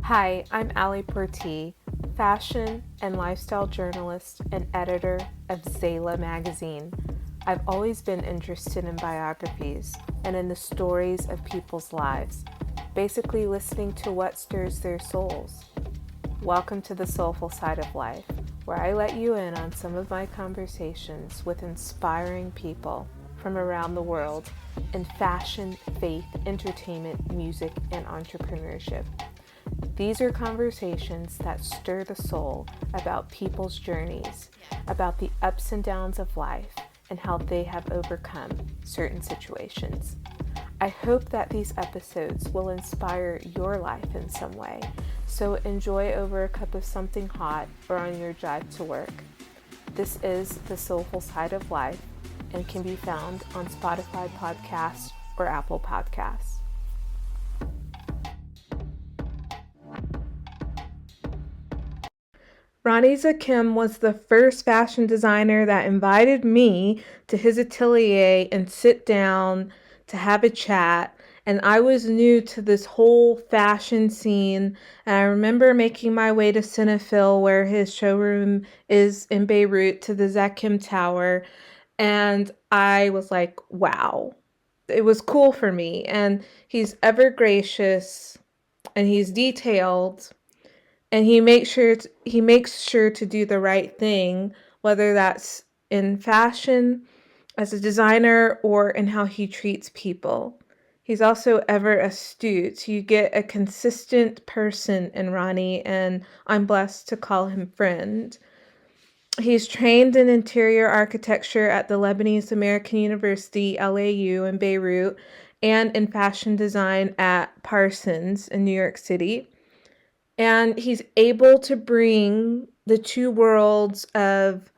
Hi, I'm Portee, fashion and lifestyle journalist and editor of Zayla magazine. I've always been interested in biographies and in the stories of people's lives, basically listening to what stirs their souls. Welcome to the Soulful side of life, where I let you in on some of my conversations with inspiring people from around the world in fashion, faith, entertainment, music, and entrepreneurship. These are conversations that stir the soul about people's journeys, about the ups and downs of life, and how they have overcome certain situations. I hope that these episodes will inspire your life in some way, so enjoy over a cup of something hot or on your drive to work. This is the Soulful side of life and can be found on Spotify podcasts or Apple Podcasts. Rani Zakhem was the first fashion designer that invited me to his atelier and sit down to have a chat. And I was new to this whole fashion scene. And I remember making my way to Soulful, where his showroom is in Beirut, to the Zakhem Tower. And I was like, wow. It was cool for me. And he's ever gracious and he's detailed. And he makes sure to do the right thing, whether that's in fashion, as a designer, or in how he treats people. He's also ever astute. You get a consistent person in Rani, and I'm blessed to call him friend. He's trained in interior architecture at the Lebanese American University, LAU, in Beirut, and in fashion design at Parsons in New York City. And he's able to bring the two worlds of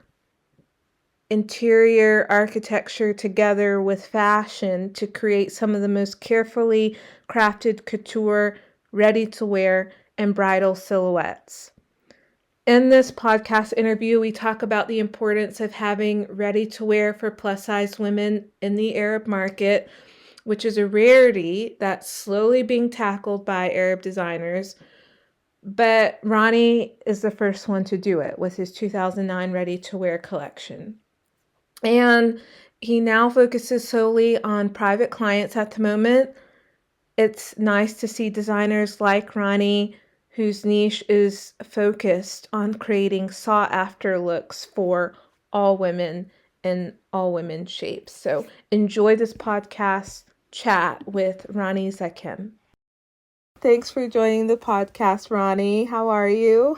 interior architecture together with fashion to create some of the most carefully crafted couture, ready-to-wear, and bridal silhouettes. In this podcast interview, we talk about the importance of having ready-to-wear for plus-size women in the Arab market, which is a rarity that's slowly being tackled by Arab designers. But Rani is the first one to do it with his 2009 ready-to-wear collection. And he now focuses solely on private clients at the moment. It's nice to see designers like Rani, whose niche is focused on creating sought-after looks for all women in all women's shapes. So enjoy this podcast chat with Rani Zakhem. Thanks for joining the podcast, Rani. How are you?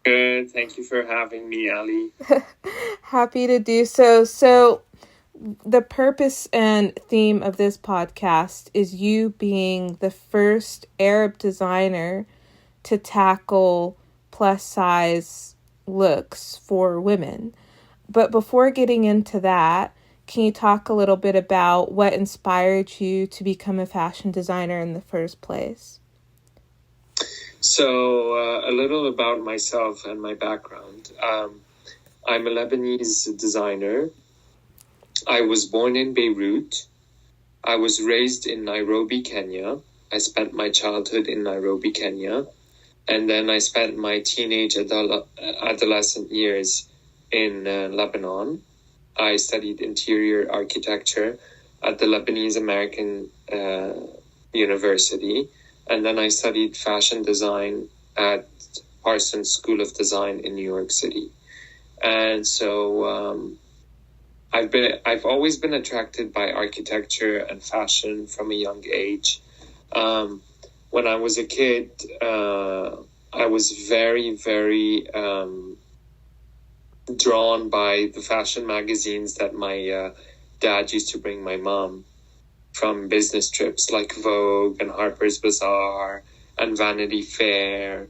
Good. Thank you for having me, Ali. Happy to do so. So the purpose and theme of this podcast is you being the first Arab designer to tackle plus size looks for women. But before getting into that, can you talk a little bit about what inspired you to become a fashion designer in the first place? So, a little about myself and my background. I'm a Lebanese designer. I was born in Beirut. I was raised in Nairobi, Kenya. I spent my childhood in Nairobi, Kenya. And then I spent my teenage adolescent years in Lebanon. I studied interior architecture at the Lebanese American University. And then I studied fashion design at Parsons School of Design in New York City. And so I've always been attracted by architecture and fashion from a young age. When I was a kid, I was very, very drawn by the fashion magazines that my dad used to bring my mom from business trips like Vogue and Harper's Bazaar and Vanity Fair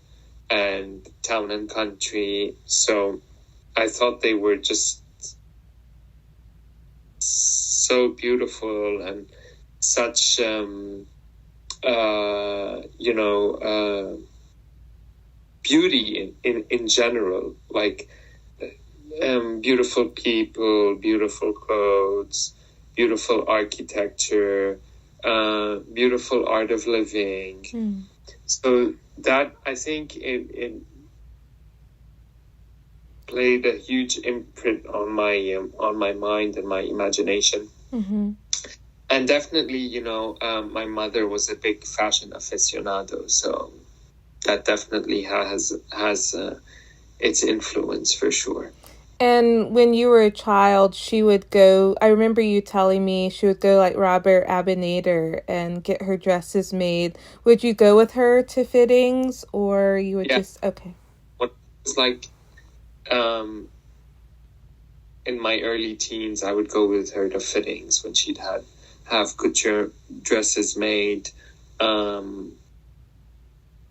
and Town and Country. So I thought they were just so beautiful and such, beauty in general, like beautiful people, beautiful clothes, beautiful architecture, beautiful art of living. So that, I think it played a huge imprint on my mind and my imagination. Mm-hmm. And definitely, my mother was a big fashion aficionado, so that definitely has its influence for sure. And when you were a child, she would go, I remember you telling me she would go like Robert Abinader and get her dresses made. Would you go with her to fittings, or you would Yeah. just, okay. When it was like in my early teens, I would go with her to fittings when she'd have couture dresses made.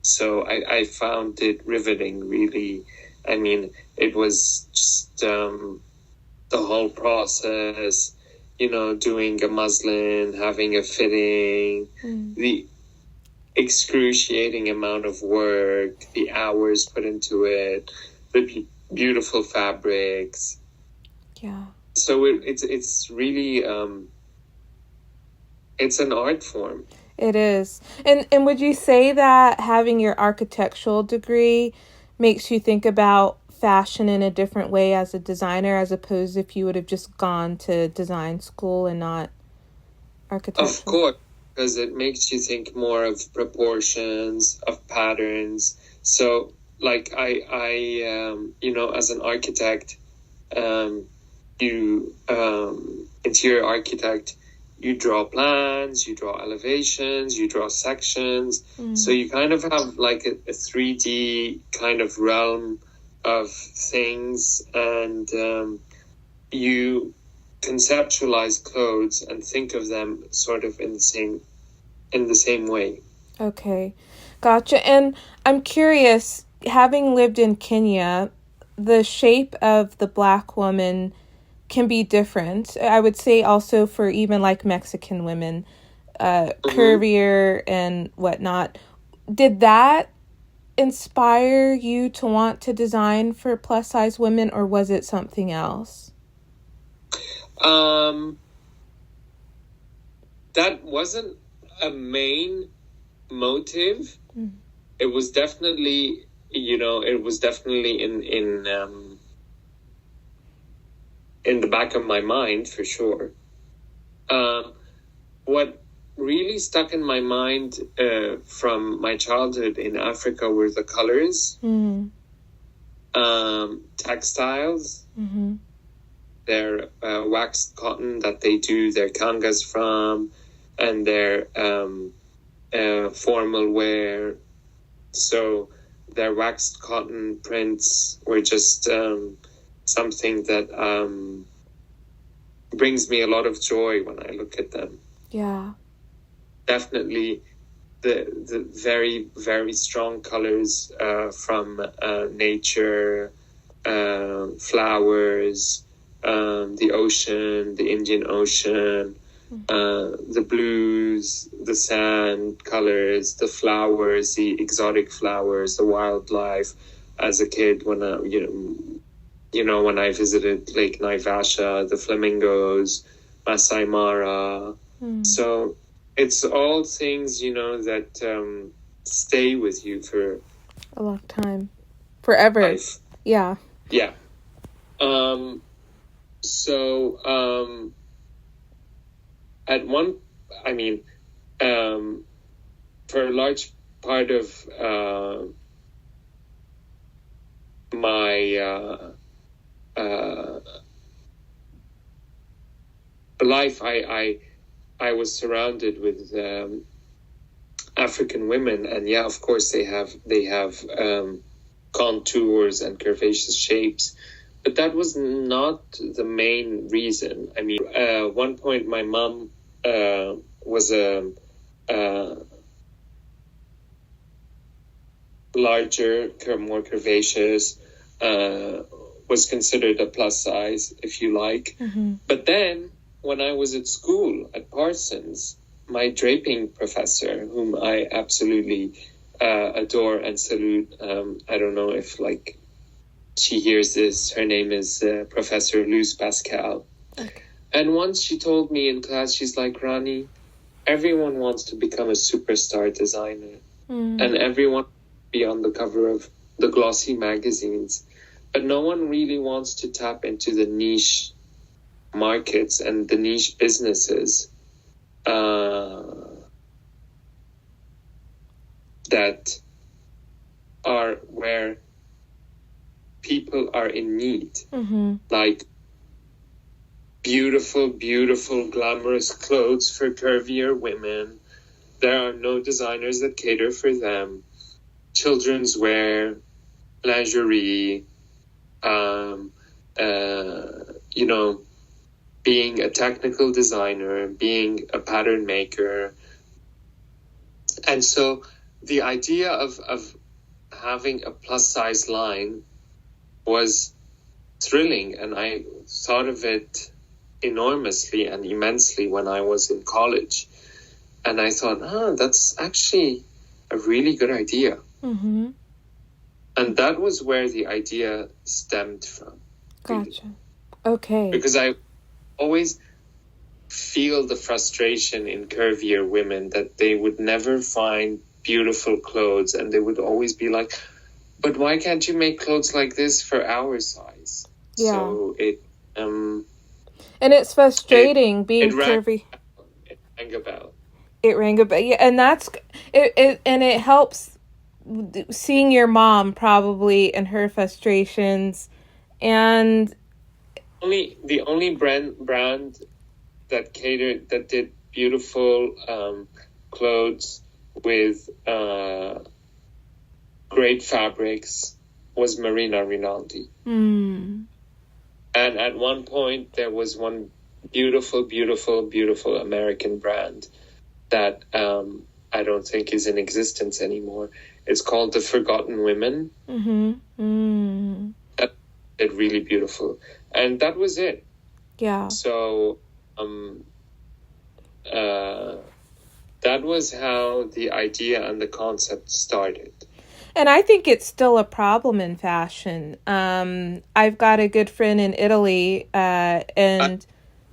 So I found it riveting, really. I mean, it was just the whole process, doing a muslin, having a fitting, the excruciating amount of work, the hours put into it, the beautiful fabrics. Yeah. So it's really it's an art form. It is. And would you say that having your architectural degree makes you think about fashion in a different way as a designer, as opposed if you would have just gone to design school and not architecture? Of course, because it makes you think more of proportions, of patterns. So, like as an architect, interior architect, you draw plans, you draw elevations, you draw sections. So you kind of have like a 3D kind of realm of things, and you conceptualize clothes and think of them sort of in the same way. Okay, gotcha. And I'm curious, having lived in Kenya, the shape of the Black woman can be different. I would say also for even like Mexican women, curvier and whatnot. Did that inspire you to want to design for plus size women, or was it something else? That wasn't a main motive. It was definitely, in the back of my mind for sure. What really stuck in my mind from my childhood in Africa were the colors, textiles, their waxed cotton that they do their kangas from, and their formal wear. So their waxed cotton prints were just something that brings me a lot of joy when I look at them. Yeah. Definitely the very, very strong colors from nature, flowers, the ocean, the Indian Ocean, the blues, the sand colors, the flowers, the exotic flowers, the wildlife. As a kid, when when I visited Lake Naivasha, the flamingos, Masai Mara. So it's all things, that stay with you for a long time. Forever. Life. Yeah. Yeah. So at one, for a large part of my life, I was surrounded with African women, and yeah, of course they have contours and curvaceous shapes, but that was not the main reason. One point my mom was a larger, more curvaceous, was considered a plus size, if you like. But then when I was at school at Parsons, my draping professor, whom I absolutely adore and salute, I don't know if she hears this, her name is Professor Luz Pascal. Okay. And once she told me in class, she's like, Rani, everyone wants to become a superstar designer. and everyone be on the cover of the glossy magazines, but no one really wants to tap into the niche markets and the niche businesses that are where people are in need, like beautiful, glamorous clothes for curvier women. There are no designers that cater for them. Children's wear, lingerie, being a technical designer, being a pattern maker. And so the idea of having a plus size line was thrilling, and I thought of it enormously and immensely when I was in college. And I thought, that's actually a really good idea. And that was where the idea stemmed from. Gotcha. Okay. Because I always feel the frustration in curvier women that they would never find beautiful clothes, and they would always be like, but why can't you make clothes like this for our size? Yeah. So it and it's frustrating being curvy. It rang a bell. It rang a bell. Yeah, and that's it and it helps seeing your mom probably and her frustrations. And the only brand that did beautiful clothes with great fabrics was Marina Rinaldi. And at one point there was one beautiful American brand that I don't think is in existence anymore. It's called The Forgotten Women. That did really beautiful, and that was it. Yeah. So that was how the idea and the concept started. And I think it's still a problem in fashion. I've got a good friend in Italy, and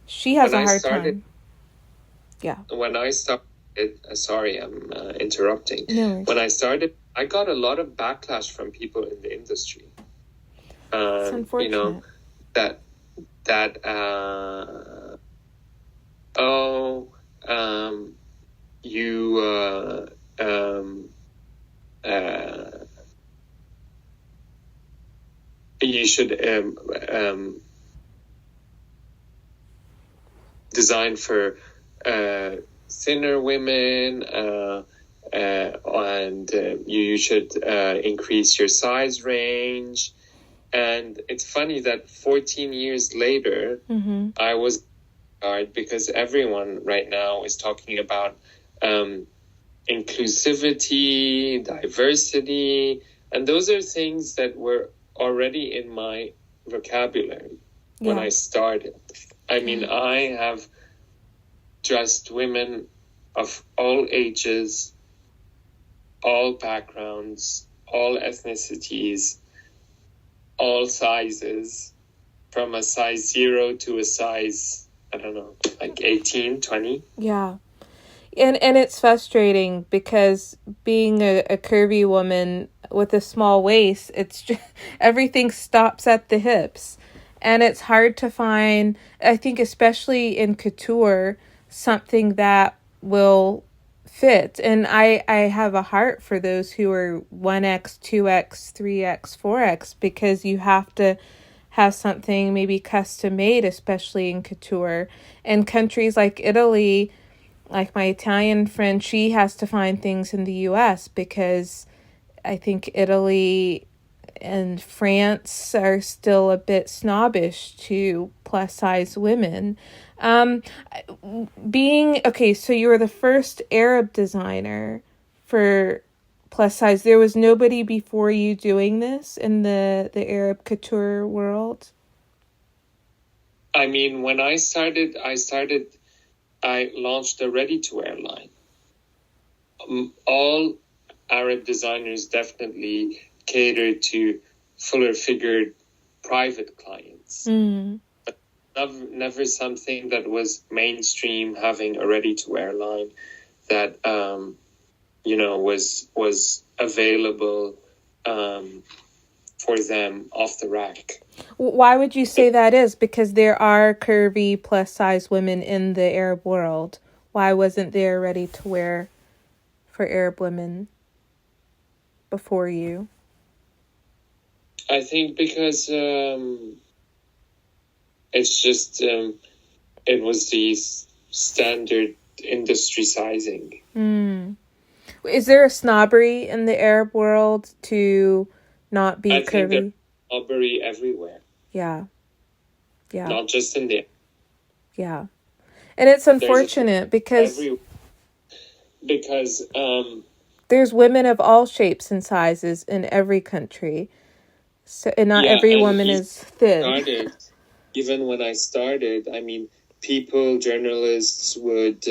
she has a hard time. Yeah. When I started, sorry, I'm interrupting. No. When I started, I got a lot of backlash from people in the industry. It's unfortunate. You should design for thinner women, and you should increase your size range. And it's funny that 14 years later, I was because everyone right now is talking about inclusivity, diversity, and those are things that were already in my vocabulary when I started. I mean, I have dressed women of all ages, all backgrounds, all ethnicities, all sizes, from a size 0 to a size, I don't know, like 18, 20. Yeah. And it's frustrating because being a curvy woman with a small waist, it's just, everything stops at the hips. And it's hard to find, I think especially in couture, something that will fit. And I have a heart for those who are 1X, 2X, 3X, 4X, because you have to have something maybe custom made, especially in couture. And countries like Italy, like my Italian friend, she has to find things in the US because I think Italy and France are still a bit snobbish to plus size women. So you were the first Arab designer for plus size. There was nobody before you doing this in the Arab couture world? I mean, when I launched a ready-to-wear line. All Arab designers definitely cater to fuller-figured private clients. But never something that was mainstream, having a ready-to-wear line that was available for them off the rack. Why would you say that is? Because there are curvy plus size women in the Arab world. Why wasn't there ready to wear for Arab women before you? I think because it's just it was the standard industry sizing. Is there a snobbery in the Arab world to not be I curvy? think there's snobbery everywhere. Yeah. Not just in there. Yeah. And it's unfortunate because there's women of all shapes and sizes in every country. So, and not every woman is thin. Even when I started, I mean, journalists would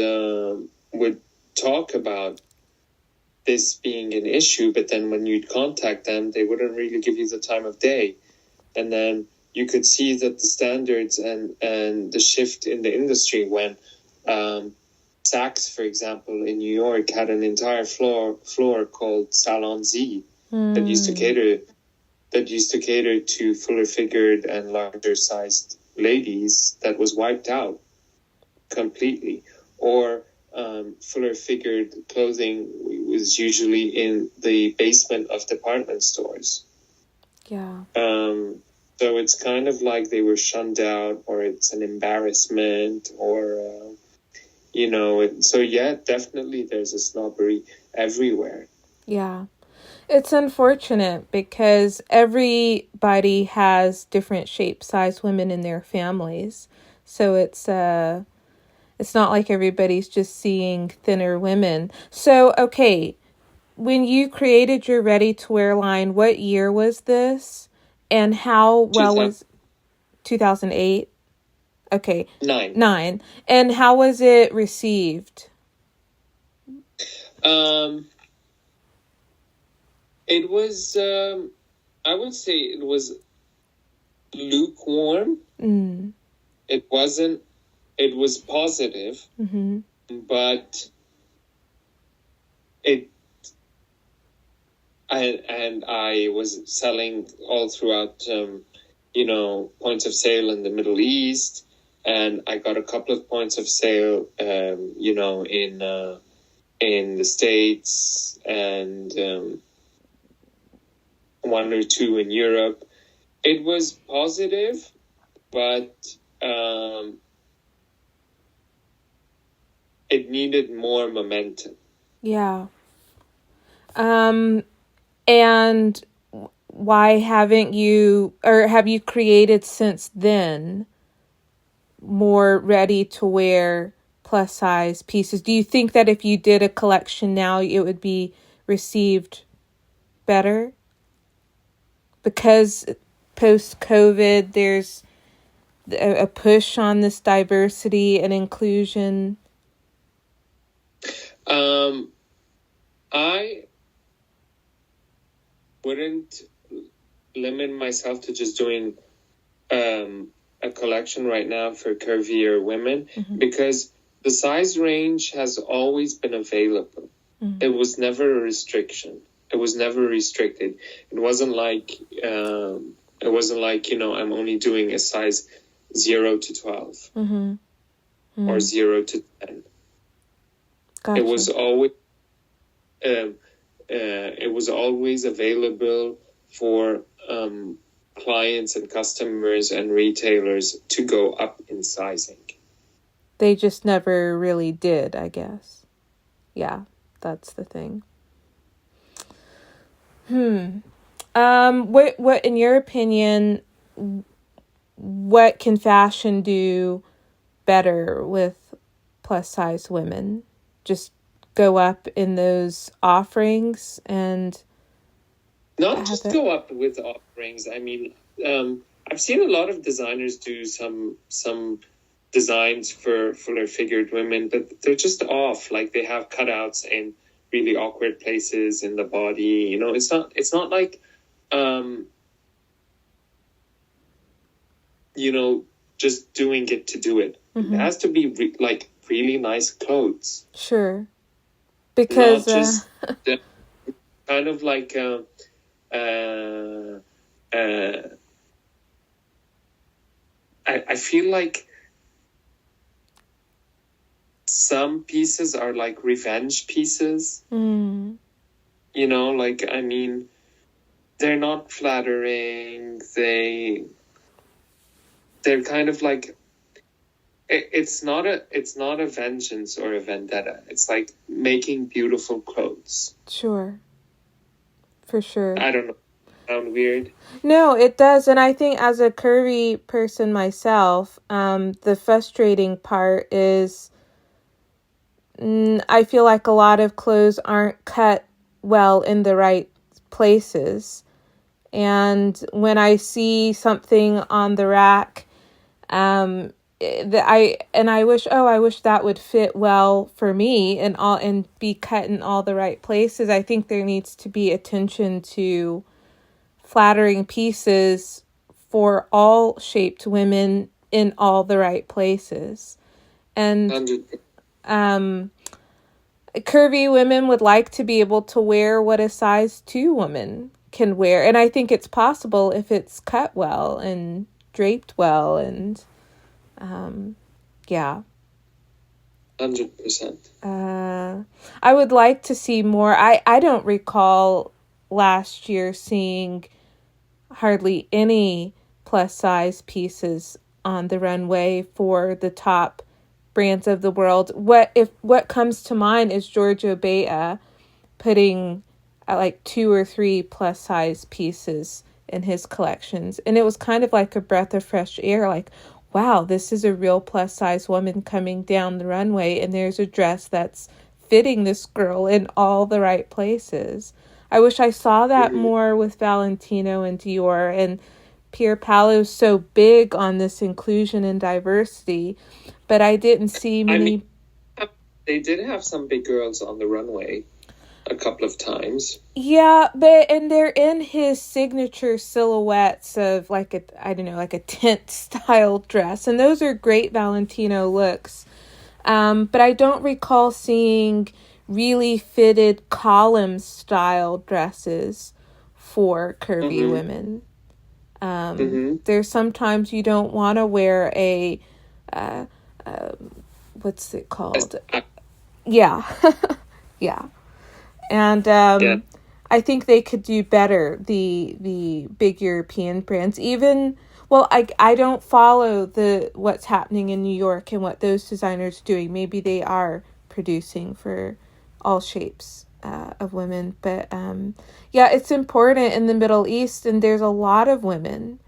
talk about this being an issue, but then when you'd contact them, they wouldn't really give you the time of day. And then you could see that the standards and the shift in the industry when Saks, for example, in New York had an entire floor called Salon Z that used to cater to fuller figured and larger sized ladies, that was wiped out completely. Or fuller figured clothing was usually in the basement of department stores. Yeah. So it's kind of like they were shunned out, or it's an embarrassment, or so yeah, definitely there's a snobbery everywhere. Yeah. It's unfortunate because everybody has different shape, size women in their families. So it's not like everybody's just seeing thinner women. So, okay, when you created your ready-to-wear line, what year was this? And how well was 2008? Okay. 9. And how was it received? It was, I would say it was lukewarm. It was positive, but I was selling all throughout, points of sale in the Middle East, and I got a couple of points of sale, in the States, and one or two in Europe. It was positive, but it needed more momentum. Yeah. And why haven't you, or have you created since then more ready to wear plus size pieces? Do you think that if you did a collection now, it would be received better? Because post-COVID, there's a push on this diversity and inclusion. I wouldn't limit myself to just doing a collection right now for curvier women, because the size range has always been available. It was never a restriction. It was never restricted. It wasn't like I'm only doing a size 0 to 12 or 0 to 10. Gotcha. It was always available for clients and customers and retailers to go up in sizing. They just never really did, I guess. Yeah, that's the thing. What in your opinion, what can fashion do better with plus size women? Just go up in those offerings and not just go up with offerings. I mean, I've seen a lot of designers do some designs for fuller figured women, but they're just off. Like, they have cutouts in really awkward places in the body. It's not like just doing it to do it. It has to be really nice clothes. Sure. Because The, kind of like uh, uh, I feel like some pieces are like revenge pieces. Mm. You know, like, I mean, they're not flattering. They're kind of like, it's not a vengeance or a vendetta. It's like making beautiful clothes. Sure. For sure. I don't know. Sound weird? No, it does. And I think as a curvy person myself, the frustrating part is I feel like a lot of clothes aren't cut well in the right places. And when I see something on the rack, I wish, I wish that would fit well for me and be cut in all the right places. I think there needs to be attention to flattering pieces for all shaped women in all the right places. And 100%. um, curvy women would like to be able to wear what a size 2 woman can wear. And I think it's possible if it's cut well and draped well. And yeah. 100%. I would like to see more. I don't recall last year seeing hardly any plus size pieces on the runway for the top brands of the world. What comes to mind is Giorgio Bea putting like 2 or 3 plus size pieces in his collections, and it was kind of like a breath of fresh air. Like, wow, this is a real plus size woman coming down the runway, and there's a dress that's fitting this girl in all the right places. I wish I saw that more with Valentino and Dior, and Pier Paolo's so big on this inclusion and diversity, but I didn't see I many. mean, they did have some big girls on the runway a couple of times. Yeah, and they're in his signature silhouettes of like a tent style dress, and those are great Valentino looks. But I don't recall seeing really fitted column style dresses for curvy women. There's sometimes you don't want to wear a what's it called? Yeah, yeah. And Yeah. I think they could do better, the big European brands. Even, well, I don't follow what's happening in New York and what those designers are doing. Maybe they are producing for all shapes of women. But yeah, it's important in the Middle East, and there's a lot of women,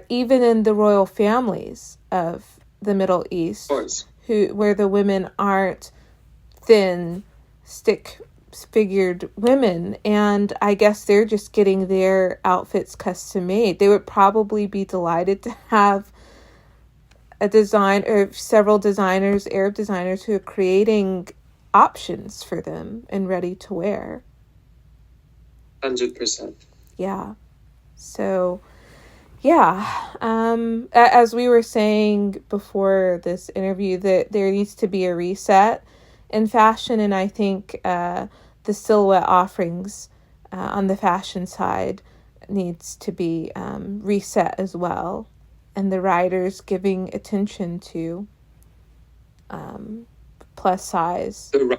even in the royal families of the Middle East, Of course. where the women aren't thin, stick figured women, and I guess they're just getting their outfits custom made. They would probably be delighted to have a design or several designers, Arab designers, who are creating options for them and ready to wear. 100%. Yeah. So yeah, as we were saying before this interview, that there needs to be a reset in fashion, and I think the silhouette offerings on the fashion side needs to be reset as well, and the writers giving attention to plus size. The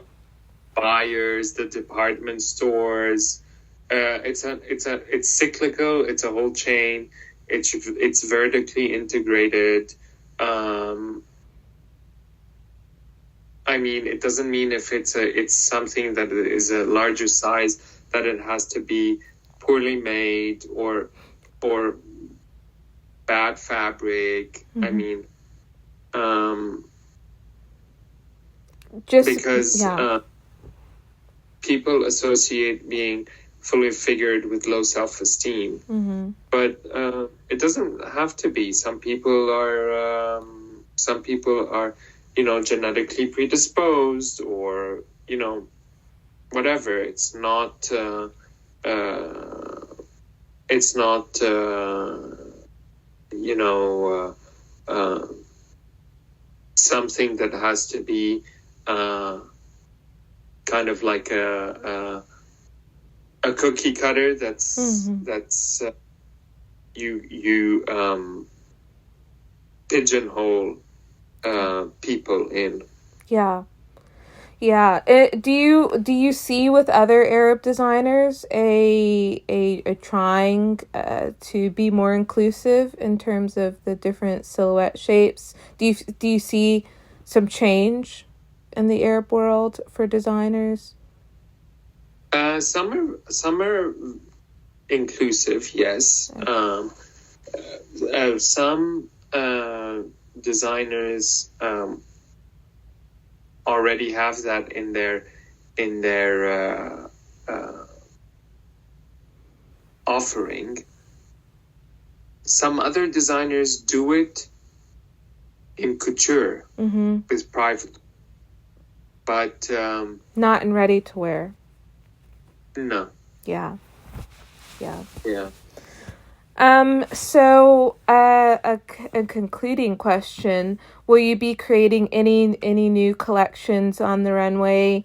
buyers, the department stores. It's cyclical. It's a whole chain. It's vertically integrated. I mean, it doesn't mean if it's something that is a larger size that it has to be poorly made or bad fabric. I mean, Just because people associate being fully figured with low self-esteem, but it doesn't have to be. Some people are genetically predisposed, or whatever. It's not something that has to be kind of like a cookie cutter that's you pigeonhole people in. Yeah. Yeah. Do you see with other Arab designers a trying to be more inclusive in terms of the different silhouette shapes? Do you see some change in the Arab world for designers? Some are inclusive, yes. Some designers already have that in their offering. Some other designers do it in couture with private, but not in ready to wear. No. Yeah. So a concluding question: will you be creating any new collections on the runway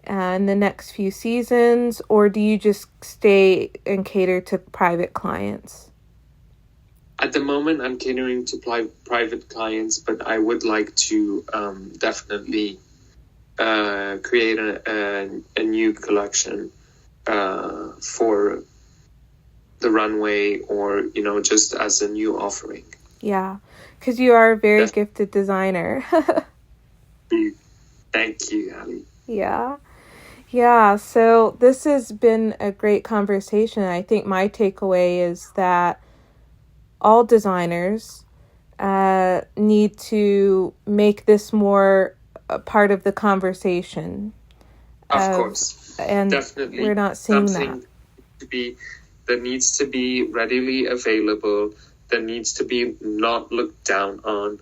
in the next few seasons, or do you just stay and cater to private clients? At the moment, I'm catering to private clients, but I would like to definitely create a new collection for the runway, or just as a new offering. Yeah, because you are a very gifted designer. Thank you, Ali. Yeah, so this has been a great conversation. I think my takeaway is that all designers need to make this more a part of the conversation. Of course. And definitely we're not seeing that. That needs to be readily available, that needs to be not looked down on,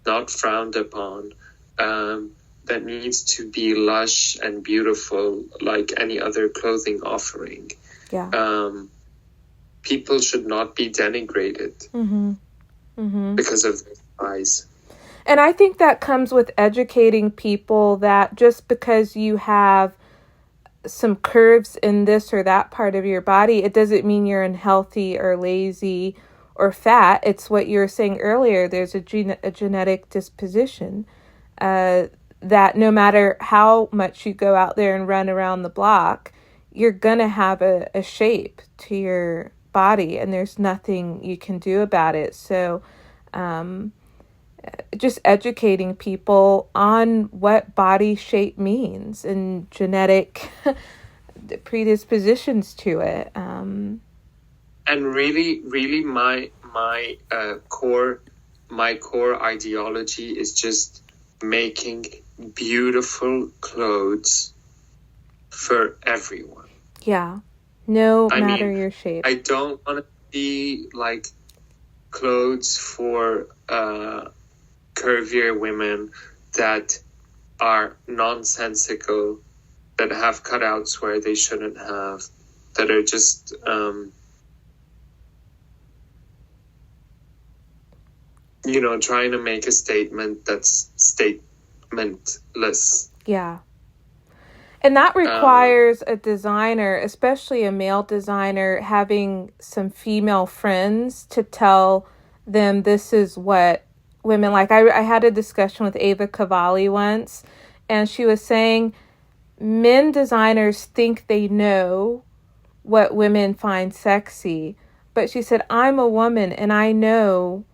not frowned upon, that needs to be lush and beautiful like any other clothing offering. Yeah. People should not be denigrated because of their size. And I think that comes with educating people that just because you have some curves in this or that part of your body, it doesn't mean you're unhealthy or lazy or fat. It's what you were saying earlier. There's a genetic disposition that no matter how much you go out there and run around the block, you're going to have a shape to your body, and there's nothing you can do about it. So just educating people on what body shape means and genetic predispositions to it. And really my core ideology is just making beautiful clothes for everyone. Yeah. No matter your shape. I don't want to see like clothes for curvier women that are nonsensical, that have cutouts where they shouldn't have, that are just trying to make a statement that's statementless. Yeah. And that requires a designer, especially a male designer, having some female friends to tell them this is what women like. I had a discussion with Ava Cavalli once, and she was saying men designers think they know what women find sexy. But she said, I'm a woman and I know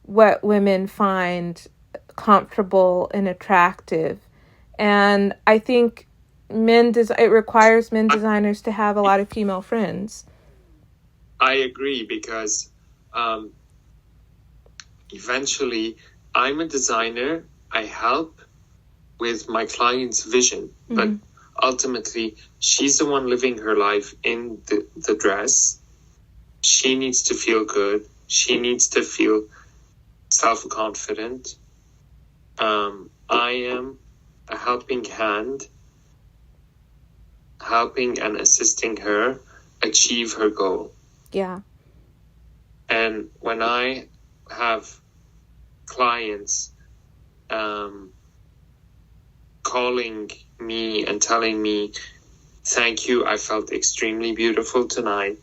what women find comfortable and attractive. And I think it requires men designers to have a lot of female friends. I agree, because eventually I'm a designer. I help with my client's vision, but ultimately she's the one living her life in the dress. She needs to feel good. She needs to feel self-confident. I am a helping hand, helping and assisting her achieve her goal. Yeah. And when I have clients calling me and telling me, thank you, I felt extremely beautiful tonight,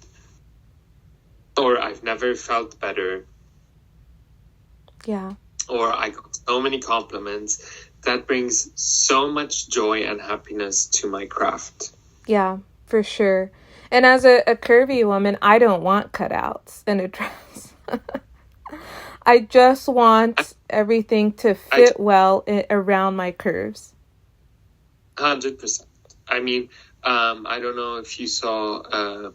or I've never felt better, Yeah. or I got so many compliments. That brings so much joy and happiness to my craft. Yeah, for sure. And as a curvy woman, I don't want cutouts in a dress. I just want everything to fit well around my curves. 100%. I mean, I don't know if you saw,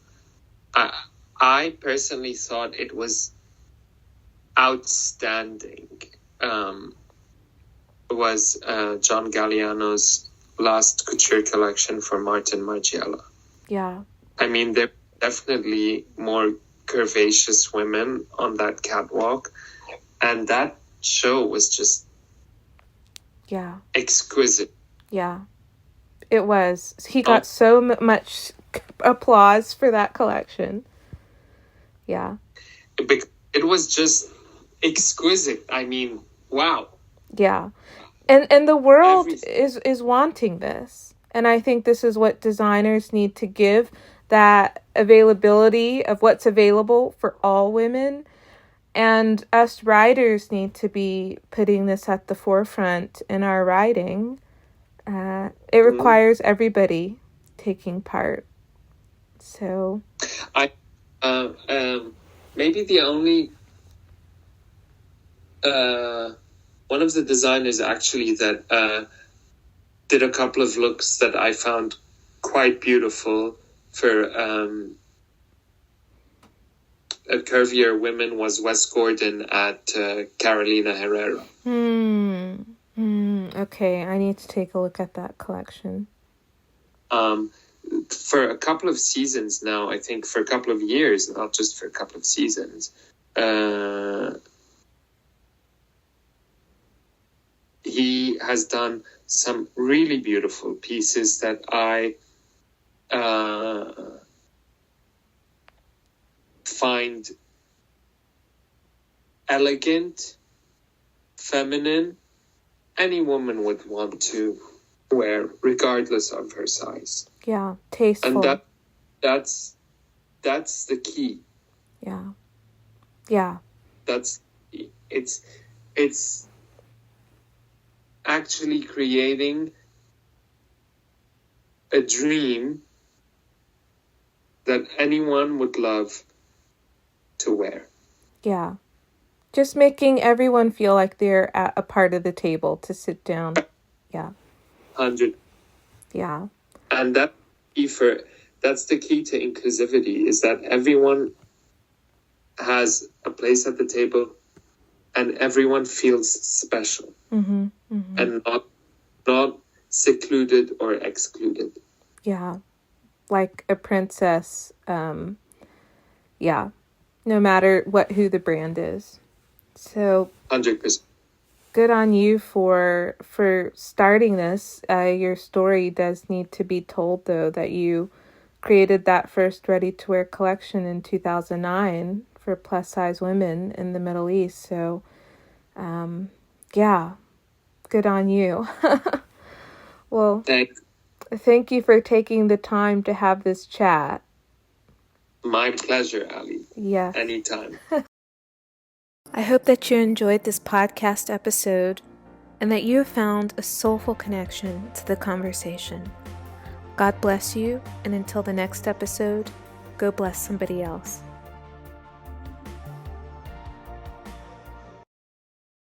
I personally thought it was outstanding. Was John Galliano's last couture collection for Martin Margiela. Yeah. I mean, there are definitely more curvaceous women on that catwalk, and that show was just exquisite. Yeah, it was. He got so much applause for that collection. Yeah. It was just exquisite. I mean, wow. Yeah. And the world is wanting this. And I think this is what designers need to give, that availability of what's available for all women. And us writers need to be putting this at the forefront in our writing. It requires everybody taking part. So maybe the only one of the designers actually that did a couple of looks that I found quite beautiful for a curvier women was Wes Gordon at Carolina Herrera. Okay, I need to take a look at that collection. For a couple of seasons now, I think for a couple of years, not just for a couple of seasons, he has done some really beautiful pieces that I find elegant, feminine. Any woman would want to wear, regardless of her size. Yeah, tasteful. And that's the key. Yeah. It's actually creating a dream that anyone would love to wear. Yeah. Just making everyone feel like they're at a part of the table to sit down. Yeah. 100. Yeah. And that's the key to inclusivity, is that everyone has a place at the table and everyone feels special. And not secluded or excluded. Yeah. Like a princess. Yeah. No matter who the brand is. So 100%. Good on you for starting this. Your story does need to be told, though, that you created that first ready-to-wear collection in 2009 for plus-size women in the Middle East. So, yeah, good on you. Well, thank you for taking the time to have this chat. My pleasure, Ali. Yeah. Anytime. I hope that you enjoyed this podcast episode and that you have found a soulful connection to the conversation. God bless you, and until the next episode, go bless somebody else.